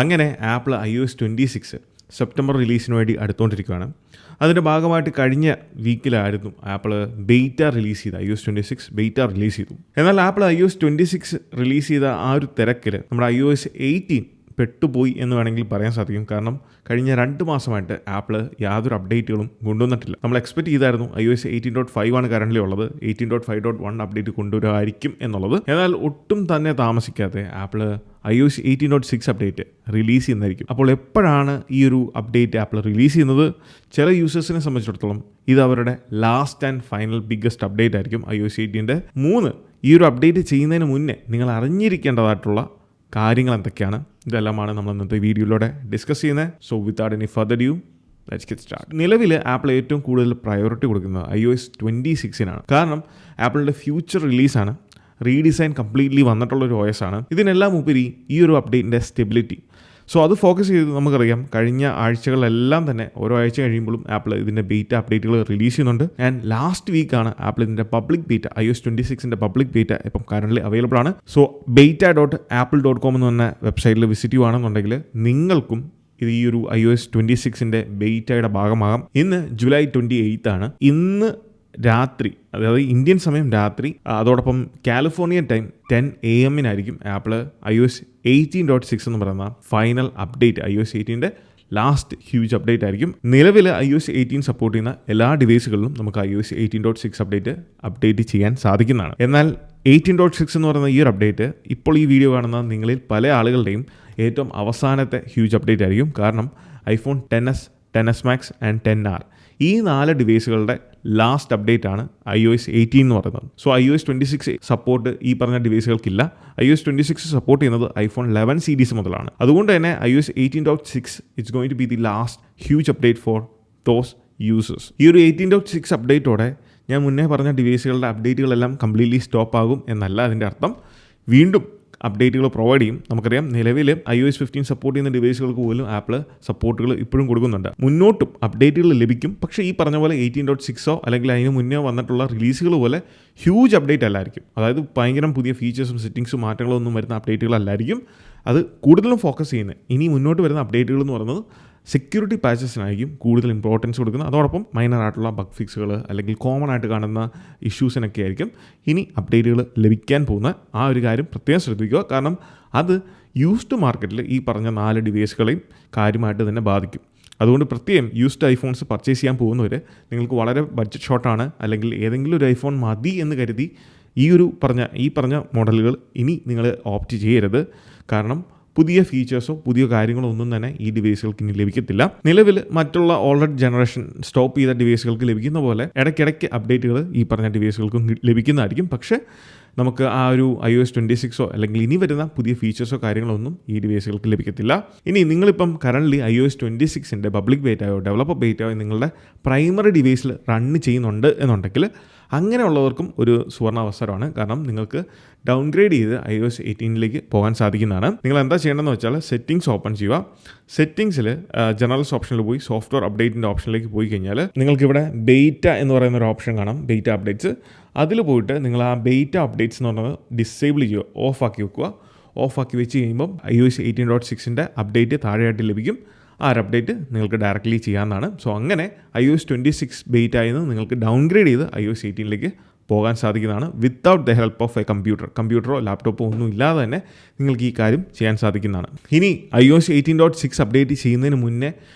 അങ്ങനെ apple iOS 26 September റിലീസിന് വേണ്ടി അടുത്തുകൊണ്ടിരിക്കുകയാണ്. അതിൻ്റെ ഭാഗമായിട്ട് കഴിഞ്ഞ വീക്കിലായിരുന്നു ആപ്പിൾ ബീറ്റ റിലീസ് ചെയ്ത iOS 26 ബീറ്റ റിലീസ് ചെയ്തു. എന്നാൽ ആപ്പിൾ iOS 26 റിലീസ് ചെയ്ത ആ ഒരു തിരക്കിൽ നമ്മുടെ iOS 18 പെട്ടുപോയി എന്ന് വേണമെങ്കിൽ പറയാൻ സാധിക്കും. കാരണം കഴിഞ്ഞ 2 മാസമായിട്ട് ആപ്പിൾ യാതൊരു അപ്ഡേറ്റുകളും കൊണ്ടുവന്നിട്ടില്ല. നമ്മൾ എക്സ്പെക്ട് ചെയ്തായിരുന്നു iOS 18.5 ആണ് കറൻ്റ് ഉള്ളത്, 18.5.1 അപ്ഡേറ്റ് കൊണ്ടുവരുമായിരിക്കും എന്നുള്ളത്. എന്നാൽ ഒട്ടും തന്നെ താമസിക്കാതെ ആപ്പിൾ iOS 18.6 അപ്ഡേറ്റ് റിലീസ് ചെയ്യുന്നതായിരിക്കും. അപ്പോൾ എപ്പോഴാണ് ഈ ഒരു അപ്ഡേറ്റ് ആപ്പിൾ റിലീസ് ചെയ്യുന്നത്? ചില യൂസേഴ്സിനെ സംബന്ധിച്ചിടത്തോളം ഇത് അവരുടെ last and final biggest update ആയിരിക്കും iOS 18-ന്റെ. 3 ഈ ഒരു അപ്ഡേറ്റ് ചെയ്യുന്നതിന് മുന്നേ നിങ്ങൾ അറിഞ്ഞിരിക്കേണ്ടതായിട്ടുള്ള കാര്യങ്ങൾ എന്തൊക്കെയാണ്? ഇതെല്ലാമാണ് നമ്മൾ ഇന്നത്തെ വീഡിയോയിലൂടെ ഡിസ്കസ് ചെയ്യുന്നത്. So without any further due let's get start. നിലവിൽ ആപ്പിൾ ഏറ്റവും കൂടുതൽ പ്രയോറിറ്റി കൊടുക്കുന്നത് iOS 26-നാണ്. കാരണം ആപ്പിളിൻ്റെ ഫ്യൂച്ചർ റിലീസാണ്, റീഡിസൈൻ കംപ്ലീറ്റ്ലി വന്നിട്ടുള്ളൊരു OS ആണ്. ഇതിനെല്ലാം ഉപരി ഈ ഒരു അപ്ഡേറ്റിൻ്റെ സ്റ്റെബിലിറ്റി. സോ അത് ഫോക്കസ് ചെയ്ത് നമുക്കറിയാം കഴിഞ്ഞ ആഴ്ചകളിലെല്ലാം തന്നെ ഓരോ ആഴ്ച കഴിയുമ്പോഴും ആപ്പിൾ ഇതിൻ്റെ ബീറ്റ അപ്ഡേറ്റുകൾ റിലീസ് ചെയ്യുന്നുണ്ട്. ആൻഡ് ലാസ്റ്റ് വീക്കാണ് ആപ്പിൾ ഇതിൻ്റെ പബ്ലിക് ബീറ്റ iOS 26-ന്റെ പബ്ലിക് ബീറ്റ ഇപ്പം കറൻ്റ് അവൈലബിൾ ആണ്. സോ beta.apple.com എന്ന് പറഞ്ഞ വെബ്സൈറ്റിൽ വിസിറ്റ് ചെയ്യുകയാണെന്നുണ്ടെങ്കിൽ നിങ്ങൾക്കും ഇത് ഈ ഒരു iOS 26-ന്റെ ബീറ്റയുടെ ഭാഗമാകാം. ഇന്ന് ജൂലൈ 28 ആണ്. ഇന്ന് രാത്രി, അതായത് ഇന്ത്യൻ സമയം രാത്രി, അതോടൊപ്പം California time 10 AM Apple iOS 18.6 എന്ന് പറയുന്ന ഫൈനൽ അപ്ഡേറ്റ് iOS 18-ന്റെ ലാസ്റ്റ് ഹ്യൂജ് അപ്ഡേറ്റ് ആയിരിക്കും. നിലവിൽ iOS 18 സപ്പോർട്ട് ചെയ്യുന്ന എല്ലാ ഡിവൈസുകളിലും നമുക്ക് iOS 18.6 അപ്ഡേറ്റ് ചെയ്യാൻ സാധിക്കുന്നതാണ്. എന്നാൽ 18.6 എന്ന് പറയുന്ന ഈ ഒരു അപ്ഡേറ്റ് ഇപ്പോൾ ഈ വീഡിയോ കാണുന്ന നിങ്ങളിൽ പല ആളുകളുടെയും ഏറ്റവും അവസാനത്തെ ഹ്യൂജ് അപ്ഡേറ്റ് ആയിരിക്കും. കാരണം iPhone XS, XS Max and XR ഈ 4 ഡിവൈസുകളുടെ ലാസ്റ്റ് അപ്ഡേറ്റ് ആണ് iOS 18 എന്ന് പറയുന്നത്. സോ iOS 26 സപ്പോർട്ട് ഈ പറഞ്ഞ ഡിവൈസുകൾക്കില്ല. iOS 26 സപ്പോർട്ട് ചെയ്യുന്നത് iPhone 11 സീരീസ് മുതലാണ്. അതുകൊണ്ട് തന്നെ iOS 18.6 it's going to be the last huge update for those users. ഈ ഒരു 18.6 അപ്ഡേറ്റോടെ ഞാൻ മുന്നേ പറഞ്ഞ ഡിവൈസുകളുടെ അപ്ഡേറ്റുകളെല്ലാം കംപ്ലീറ്റ്ലി സ്റ്റോപ്പ് ആകും എന്നല്ല അതിൻ്റെ അർത്ഥം. വീണ്ടും അപ്ഡേറ്റുകൾ പ്രൊവൈഡ് ചെയ്യും. നമുക്കറിയാം നിലവിൽ iOS 15 സപ്പോർട്ട് ചെയ്യുന്ന ഡിവൈസുകൾക്ക് പോലും ആപ്പിൾ സപ്പോർട്ടുകൾ ഇപ്പോഴും കൊടുക്കുന്നുണ്ട്. മുന്നോട്ടും അപ്ഡേറ്റുകൾ ലഭിക്കും. പക്ഷേ ഈ പറഞ്ഞ പോലെ 18.6 അല്ലെങ്കിൽ അതിന് മുന്നേ വന്നിട്ടുള്ള റിലീസുകൾ പോലെ ഹ്യൂജ് അപ്ഡേറ്റ് അല്ലായിരിക്കും. അതായത് ഭയങ്കര പുതിയ ഫീച്ചേഴ്സും സെറ്റിങ്സും മാറ്റങ്ങളൊന്നും വരുന്ന അപ്ഡേറ്റുകളല്ലായിരിക്കും. അത് കൂടുതലും ഫോക്കസ് ചെയ്യുന്നത് ഇനി മുന്നോട്ട് വരുന്ന അപ്ഡേറ്റുകൾ എന്ന് പറയുന്നത് സെക്യൂരിറ്റി പാച്ചസിനായിരിക്കും കൂടുതൽ ഇമ്പോർട്ടൻസ് കൊടുക്കുന്നത്. അതോടൊപ്പം മൈനർ ആയിട്ടുള്ള ബഗ് ഫിക്സുകൾ അല്ലെങ്കിൽ കോമൺ ആയിട്ട് കാണുന്ന ഇഷ്യൂസിനൊക്കെ ആയിരിക്കും ഇനി അപ്ഡേറ്റുകൾ ലഭിക്കാൻ പോകുന്ന ആ ഒരു കാര്യം പ്രത്യേകം ശ്രദ്ധിക്കുക. കാരണം അത് യൂസ്ഡ് മാർക്കറ്റിൽ ഈ പറഞ്ഞ 4 ഡിവൈസുകളെയും കാര്യമായിട്ട് തന്നെ ബാധിക്കും. അതുകൊണ്ട് പ്രത്യേകം യൂസ്ഡ് ഐഫോൺസ് പർച്ചേസ് ചെയ്യാൻ പോകുന്നവർ നിങ്ങൾക്ക് വളരെ ബഡ്ജറ്റ് ഷോട്ടാണ് അല്ലെങ്കിൽ ഏതെങ്കിലും ഒരു ഐഫോൺ മതി എന്ന് കരുതി ഈ പറഞ്ഞ മോഡലുകൾ ഇനി നിങ്ങൾ ഓപ്റ്റ് ചെയ്യരുത്. കാരണം പുതിയ ഫീച്ചേഴ്സോ പുതിയ കാര്യങ്ങളോ ഒന്നും തന്നെ ഈ ഡിവൈസുകൾക്ക് ഇനി ലഭിക്കത്തില്ല. നിലവിൽ മറ്റുള്ള ഓൾറെഡി ജനറേഷൻ സ്റ്റോപ്പ് ചെയ്ത ഡിവൈസുകൾക്ക് ലഭിക്കുന്ന പോലെ ഇടയ്ക്കിടയ്ക്ക് അപ്ഡേറ്റുകൾ ഈ പറഞ്ഞ ഡിവൈസുകൾക്കും ലഭിക്കുന്നതായിരിക്കും. പക്ഷേ നമുക്ക് ആ ഒരു iOS 26 അല്ലെങ്കിൽ ഇനി വരുന്ന പുതിയ ഫീച്ചേഴ്സോ കാര്യങ്ങളോ ഒന്നും ഈ ഡിവൈസുകൾക്ക് ലഭിക്കത്തില്ല. ഇനി നിങ്ങളിപ്പം കറൻ്റ്ലി iOS 26-ന്റെ പബ്ലിക് ബേറ്റയോ ഡെവലപ്പർ ബേറ്റയോ നിങ്ങളുടെ പ്രൈമറി ഡിവൈസിൽ റൺ ചെയ്യുന്നുണ്ട് എന്നുണ്ടെങ്കിൽ അങ്ങനെയുള്ളവർക്കും ഒരു സുവർണ്ണ അവസരമാണ്. കാരണം നിങ്ങൾക്ക് ഡൗൺഗ്രേഡ് ചെയ്ത് iOS 18-ലേക്ക് പോകാൻ സാധിക്കുന്നതാണ്. നിങ്ങൾ എന്താ ചെയ്യേണ്ടതെന്ന് വെച്ചാൽ സെറ്റിങ്സ് ഓപ്പൺ ചെയ്യുക. സെറ്റിങ്സിൽ ജനറൽസ് ഓപ്ഷനിൽ പോയി സോഫ്റ്റ്വെയർ അപ്ഡേറ്റിൻ്റെ ഓപ്ഷനിലേക്ക് പോയി കഴിഞ്ഞാൽ നിങ്ങൾക്കിവിടെ ബീറ്റ എന്ന് പറയുന്ന ഒരു ഓപ്ഷൻ കാണാം, ബീറ്റ അപ്ഡേറ്റ്സ്. അതിൽ പോയിട്ട് നിങ്ങൾ ആ ബീറ്റ അപ്ഡേറ്റ്സ് എന്ന് പറയുന്നത് ഡിസേബിൾ ചെയ്യുക, ഓഫാക്കി വെക്കുക. ഓഫാക്കി വെച്ച് കഴിയുമ്പം iOS 18.6-ന്റെ അപ്ഡേറ്റ് താഴെയായിട്ട് ലഭിക്കും. ആ ഒരു അപ്ഡേറ്റ് നിങ്ങൾക്ക് ഡയറക്റ്റ്ലി ചെയ്യാവുന്നതാണ്. സോ അങ്ങനെ iOS 26 ബീറ്റയിൽ നിന്ന് നിങ്ങൾക്ക് ഡൗൺഗ്രേഡ് ചെയ്ത് iOS 18-ലേക്ക് പോകാൻ സാധിക്കുന്നതാണ് without the help of a കമ്പ്യൂട്ടറോ ലാപ്ടോപ്പോ ഒന്നും ഇല്ലാതെ തന്നെ നിങ്ങൾക്ക് ഈ കാര്യം ചെയ്യാൻ സാധിക്കുന്നതാണ്. ഇനി iOS 18.6 അപ്ഡേറ്റ് ചെയ്യുന്നതിന് മുന്നേ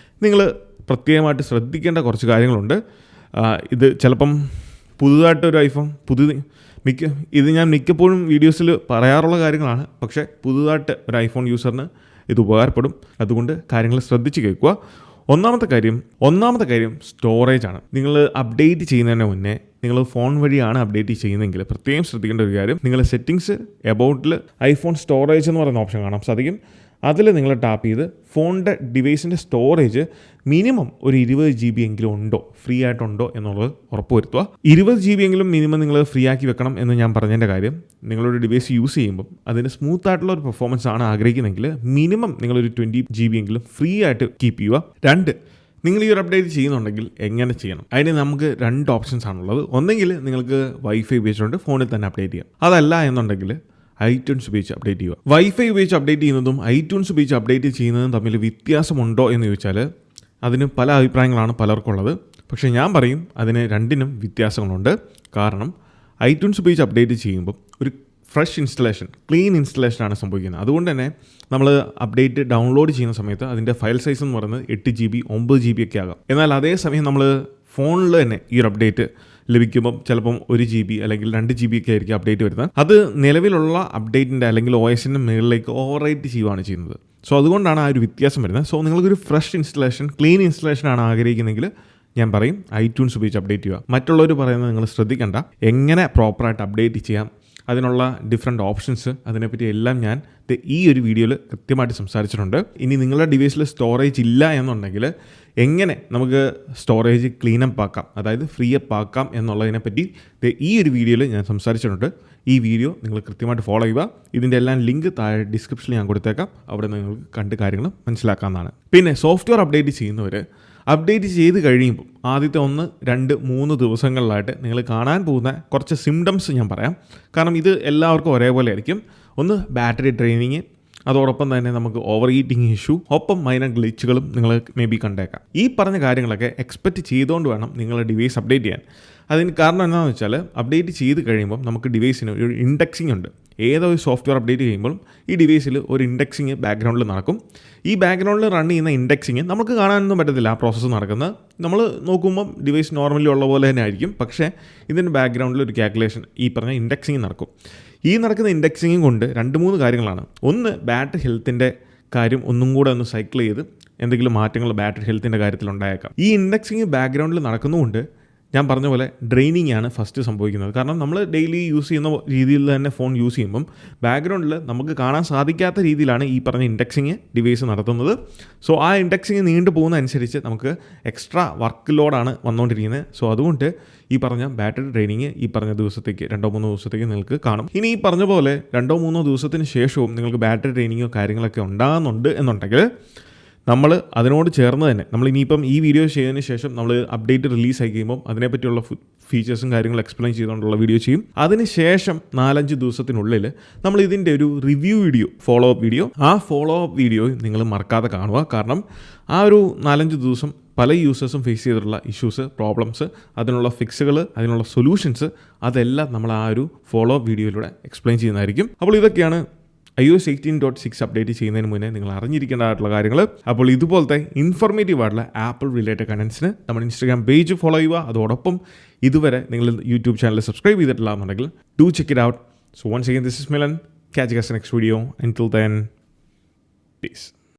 നിങ്ങൾ പ്രത്യേകമായിട്ട് ശ്രദ്ധിക്കേണ്ട കുറച്ച് കാര്യങ്ങളുണ്ട്. ഇത് ചിലപ്പം പുതുതായിട്ടൊരു ഐഫോൺ ഇത് ഞാൻ മിക്കപ്പോഴും വീഡിയോസിൽ പറയാറുള്ള കാര്യങ്ങളാണ്. പക്ഷേ പുതുതായിട്ട് ഒരു ഐഫോൺ യൂസറിന് ഇത് ഉപകാരപ്പെടും. അതുകൊണ്ട് കാര്യങ്ങൾ ശ്രദ്ധിച്ച് കേൾക്കുക. ഒന്നാമത്തെ കാര്യം സ്റ്റോറേജ് ആണ്. നിങ്ങൾ അപ്ഡേറ്റ് ചെയ്യുന്നതിന് മുന്നേ നിങ്ങൾ ഫോൺ വഴിയാണ് അപ്ഡേറ്റ് ചെയ്യുന്നതെങ്കിൽ പ്രത്യേകം ശ്രദ്ധിക്കേണ്ട ഒരു കാര്യം, നിങ്ങൾ സെറ്റിങ്സ് എബൌട്ടിൽ ഐഫോൺ സ്റ്റോറേജ് എന്ന് പറയുന്ന ഓപ്ഷൻ കാണാൻ സാധിക്കും. അതിൽ നിങ്ങൾ ടാപ്പ് ചെയ്ത് ഫോണിൻ്റെ ഡിവൈസിൻ്റെ സ്റ്റോറേജ് മിനിമം ഒരു 20 GB എങ്കിലും ഉണ്ടോ, ഫ്രീ ആയിട്ടുണ്ടോ എന്നുള്ളത് ഉറപ്പുവരുത്തുക. 20 GB എങ്കിലും മിനിമം നിങ്ങൾ ഫ്രീ ആക്കി വെക്കണം എന്ന് ഞാൻ പറഞ്ഞതിൻ്റെ കാര്യം, നിങ്ങളൊരു ഡിവൈസ് യൂസ് ചെയ്യുമ്പം അതിന് സ്മൂത്ത് ആയിട്ടുള്ള ഒരു പെർഫോമൻസ് ആണ് ആഗ്രഹിക്കുന്നതെങ്കിൽ മിനിമം നിങ്ങളൊരു 20 GB എങ്കിലും ഫ്രീ ആയിട്ട് കീപ്പ് ചെയ്യുക. 2, നിങ്ങൾ ഈ ഒരു അപ്ഡേറ്റ് ചെയ്യുന്നുണ്ടെങ്കിൽ എങ്ങനെ ചെയ്യണം? അതിന് നമുക്ക് 2 ഓപ്ഷൻസ് ആണുള്ളത്. ഒന്നെങ്കിൽ നിങ്ങൾക്ക് വൈഫൈ ഉപയോഗിച്ചുകൊണ്ട് ഫോണിൽ തന്നെ അപ്ഡേറ്റ് ചെയ്യാം. അതല്ല എന്നുണ്ടെങ്കിൽ ഐട്യൂൺസ് ഉപയോഗിച്ച് അപ്ഡേറ്റ് ചെയ്യുക. വൈഫൈ ഉപയോഗിച്ച് അപ്ഡേറ്റ് ചെയ്യുന്നതും ഐട്യൂൺസ് ഉപയോഗിച്ച് അപ്ഡേറ്റ് ചെയ്യുന്നതും തമ്മിൽ വ്യത്യാസമുണ്ടോ എന്ന് ചോദിച്ചാൽ അതിന് പല അഭിപ്രായങ്ങളാണ് പലർക്കുള്ളത്. പക്ഷേ ഞാൻ പറയും അതിന് രണ്ടിനും വ്യത്യാസങ്ങളുണ്ട്. കാരണം ഐട്യൂൺസ് ഉപയോഗിച്ച് അപ്ഡേറ്റ് ചെയ്യുമ്പോൾ ഒരു ഫ്രഷ് ഇൻസ്റ്റലേഷൻ, ക്ലീൻ ഇൻസ്റ്റലേഷനാണ് സംഭവിക്കുന്നത്. അതുകൊണ്ട് തന്നെ നമ്മൾ അപ്ഡേറ്റ് ഡൗൺലോഡ് ചെയ്യുന്ന സമയത്ത് അതിൻ്റെ ഫയൽ സൈസ് എന്ന് പറയുന്നത് 8 GB 9 GB ഒക്കെ ആകാം. എന്നാൽ അതേസമയം നമ്മൾ ഫോണിൽ തന്നെ ഈ ഒരു അപ്ഡേറ്റ് ലഭിക്കുമ്പം ചിലപ്പം 1 GB അല്ലെങ്കിൽ 2 GB ഒക്കെ ആയിരിക്കും അപ്ഡേറ്റ് വരുന്നത്. അത് നിലവിലുള്ള അപ്ഡേറ്റിൻ്റെ അല്ലെങ്കിൽ OSൻ്റെ മുകളിലേക്ക് ഓവർ റൈറ്റ് ചെയ്യുകയാണ് ചെയ്യുന്നത്. സോ അതുകൊണ്ടാണ് ആ ഒരു വ്യത്യാസം വരുന്നത്. സോ നിങ്ങൾക്കൊരു ഫ്രഷ് ഇൻസ്റ്റലേഷൻ, ക്ലീൻ ഇൻസ്റ്റലേഷനാണ് ആഗ്രഹിക്കുന്നതെങ്കിൽ ഞാൻ പറയും ഐട്യൂൺസ് ഉപയോഗിച്ച് അപ്ഡേറ്റ് ചെയ്യുക. മറ്റുള്ളവർ പറയുന്നത് നിങ്ങൾ ശ്രദ്ധിക്കേണ്ട. എങ്ങനെ പ്രോപ്പറായിട്ട് അപ്ഡേറ്റ് ചെയ്യാം, അതിനുള്ള ഡിഫറെൻറ്റ് ഓപ്ഷൻസ്, അതിനെപ്പറ്റി എല്ലാം ഞാൻ ഈ ഒരു വീഡിയോയിൽ കൃത്യമായിട്ട് സംസാരിച്ചിട്ടുണ്ട്. ഇനി നിങ്ങളുടെ ഡിവൈസിൽ സ്റ്റോറേജ് ഇല്ല എന്നുണ്ടെങ്കിൽ എങ്ങനെ നമുക്ക് സ്റ്റോറേജ് ക്ലീനപ്പ് ആക്കാം, അതായത് ഫ്രീ അപ്പ് ആക്കാം എന്നുള്ളതിനെപ്പറ്റി ഈ ഒരു വീഡിയോയിൽ ഞാൻ സംസാരിച്ചിട്ടുണ്ട്. ഈ വീഡിയോ നിങ്ങൾ കൃത്യമായിട്ട് ഫോളോ ചെയ്യുക. ഇതിൻ്റെ എല്ലാം ലിങ്ക് താഴെ ഡിസ്ക്രിപ്ഷനിൽ ഞാൻ കൊടുത്തേക്കാം. അവിടെ നിങ്ങൾക്ക് കണ്ട് കാര്യങ്ങൾ മനസ്സിലാക്കാവുന്നതാണ്. പിന്നെ സോഫ്റ്റ്വെയർ അപ്ഡേറ്റ് ചെയ്യുന്നവർ അപ്ഡേറ്റ് ചെയ്ത് കഴിയുമ്പോൾ ആദ്യത്തെ 1, 2, 3 ദിവസങ്ങളിലായിട്ട് നിങ്ങൾ കാണാൻ പോകുന്ന കുറച്ച് സിംറ്റംസ് ഞാൻ പറയാം. കാരണം ഇത് എല്ലാവർക്കും ഒരേപോലെ ആയിരിക്കും. ഒന്ന് ബാറ്ററി ഡ്രെയിനിങ്, അതോടൊപ്പം തന്നെ നമുക്ക് ഓവർ ഈറ്റിംഗ് ഇഷ്യൂ, ഒപ്പം മൈനർ ഗ്ലിച്ചുകളും നിങ്ങൾ മേ ബി കണ്ടേക്കാം. ഈ പറഞ്ഞ കാര്യങ്ങളൊക്കെ എക്സ്പെക്റ്റ് ചെയ്തുകൊണ്ട് വേണം നിങ്ങളുടെ ഡിവൈസ് അപ്ഡേറ്റ് ചെയ്യാൻ. അതിന് കാരണം എന്താണെന്ന് വെച്ചാൽ അപ്ഡേറ്റ് ചെയ്ത് കഴിയുമ്പോൾ നമുക്ക് ഡിവൈസിന് ഒരു ഇൻഡെക്സിംഗ് ഉണ്ട്. ഏതൊരു സോഫ്റ്റ്വെയർ അപ്ഡേറ്റ് ചെയ്യുമ്പോൾ ഈ ഡിവൈസിൽ ഒരു ഇൻഡെക്സിങ് ബാക്ക്ഗ്രൗണ്ടിൽ നടക്കും. ഈ ബാക്ക്ഗ്രൗണ്ടിൽ റൺ ചെയ്യുന്ന ഇൻഡെക്സിങ് നമുക്ക് കാണാനൊന്നും പറ്റത്തില്ല. ആ പ്രോസസ്സ് നടക്കുന്നത് നമ്മൾ നോക്കുമ്പം ഡിവൈസ് നോർമലി ഉള്ള പോലെ തന്നെ ആയിരിക്കും. പക്ഷേ ഇതിൻ്റെ ബാക്ക്ഗ്രൗണ്ടിൽ ഒരു കാൽക്കുലേഷൻ, ഈ പറഞ്ഞ ഇൻഡെക്സിങ് നടക്കും. ഈ നടക്കുന്ന ഇൻഡെക്സിങ് കൊണ്ട് 2-3 കാര്യങ്ങളാണ്. ഒന്ന്, ബാറ്ററി ഹെൽത്തിൻ്റെ കാര്യം ഒന്നും കൂടെ ഒന്ന് സൈക്കിൾ ചെയ്ത് എന്തെങ്കിലും മാറ്റങ്ങൾ ബാറ്ററി ഹെൽത്തിൻ്റെ കാര്യത്തിൽ ഉണ്ടായേക്കാം. ഈ ഇൻഡെക്സിങ് ബാക്ക്ഗ്രൗണ്ടിൽ നടക്കുന്നതുകൊണ്ട് ഞാൻ പറഞ്ഞ പോലെ ഡ്രെയിനിങ് ആണ് ഫസ്റ്റ് സംഭവിക്കുന്നത്. കാരണം നമ്മൾ ഡെയിലി യൂസ് ചെയ്യുന്ന രീതിയിൽ തന്നെ ഫോൺ യൂസ് ചെയ്യുമ്പം ബാക്ക്ഗ്രൗണ്ടിൽ നമുക്ക് കാണാൻ സാധിക്കാത്ത രീതിയിലാണ് ഈ പറഞ്ഞ ഇൻഡെക്സിങ് ഡിവൈസ് നടത്തുന്നത്. സോ ആ ഇൻഡെക്സിങ് നീണ്ടു പോകുന്ന അനുസരിച്ച് നമുക്ക് എക്സ്ട്രാ വർക്ക് ലോഡാണ് വന്നുകൊണ്ടിരിക്കുന്നത്. സോ അതുകൊണ്ട് ഈ പറഞ്ഞ ബാറ്ററി ഡ്രെയിനിങ് ഈ പറഞ്ഞ ദിവസത്തേക്ക് 2-3 ദിവസത്തേക്ക് നിങ്ങൾക്ക് കാണും. ഇനി ഈ പറഞ്ഞ പോലെ 2-3 ദിവസത്തിന് ശേഷവും നിങ്ങൾക്ക് ബാറ്ററി ഡ്രെയിനിങ്ങോ കാര്യങ്ങളൊക്കെ ഉണ്ടാകുന്നുണ്ട് എന്നുണ്ടെങ്കിൽ നമ്മൾ അതിനോട് ചേർന്ന് തന്നെ നമ്മൾ ഇനിയിപ്പം ഈ വീഡിയോ ചെയ്തതിന് ശേഷം നമ്മൾ അപ്ഡേറ്റ് റിലീസായി കഴിയുമ്പോൾ അതിനെപ്പറ്റിയുള്ള ഫീച്ചേഴ്സും കാര്യങ്ങളും എക്സ്പ്ലെയിൻ ചെയ്തുകൊണ്ടുള്ള വീഡിയോ ചെയ്യും. അതിനുശേഷം 4-5 ദിവസത്തിനുള്ളിൽ നമ്മൾ ഇതിൻ്റെ ഒരു review video, follow up video, ആ ഫോളോ അപ്പ് വീഡിയോ നിങ്ങൾ മറക്കാതെ കാണുക. കാരണം ആ ഒരു 4-5 ദിവസം പല യൂസേഴ്സും ഫേസ് ചെയ്തിട്ടുള്ള ഇഷ്യൂസ്, പ്രോബ്ലംസ്, അതിനുള്ള ഫിക്സുകൾ, അതിനുള്ള സൊല്യൂഷൻസ്, അതെല്ലാം നമ്മൾ ആ ഒരു ഫോളോ അപ്പ് വീഡിയോയിലൂടെ എക്സ്പ്ലെയിൻ ചെയ്യുന്നതായിരിക്കും. അപ്പോൾ ഇതൊക്കെയാണ് iOS 18.6 അപ്ഡേറ്റ് ചെയ്യുന്നതിന് മുന്നേ നിങ്ങൾ അറിഞ്ഞിരിക്കേണ്ടതായിട്ടുള്ള കാര്യങ്ങൾ. അപ്പോൾ ഇതുപോലത്തെ ഇൻഫോർമേറ്റീവ് ആയിട്ടുള്ള ആപ്പിൾ റിലേറ്റഡ് കണ്ടൻസിന് നമ്മുടെ ഇൻസ്റ്റാഗ്രാം പേജ് ഫോളോ ചെയ്യുക. അതോടൊപ്പം ഇതുവരെ നിങ്ങൾ യൂട്യൂബ് ചാനൽ സബ്സ്ക്രൈബ് ചെയ്തിട്ടില്ല എന്നുണ്ടെങ്കിൽ do check it out. So once again this is Milan. Catch you guys in the next video. Until then, peace.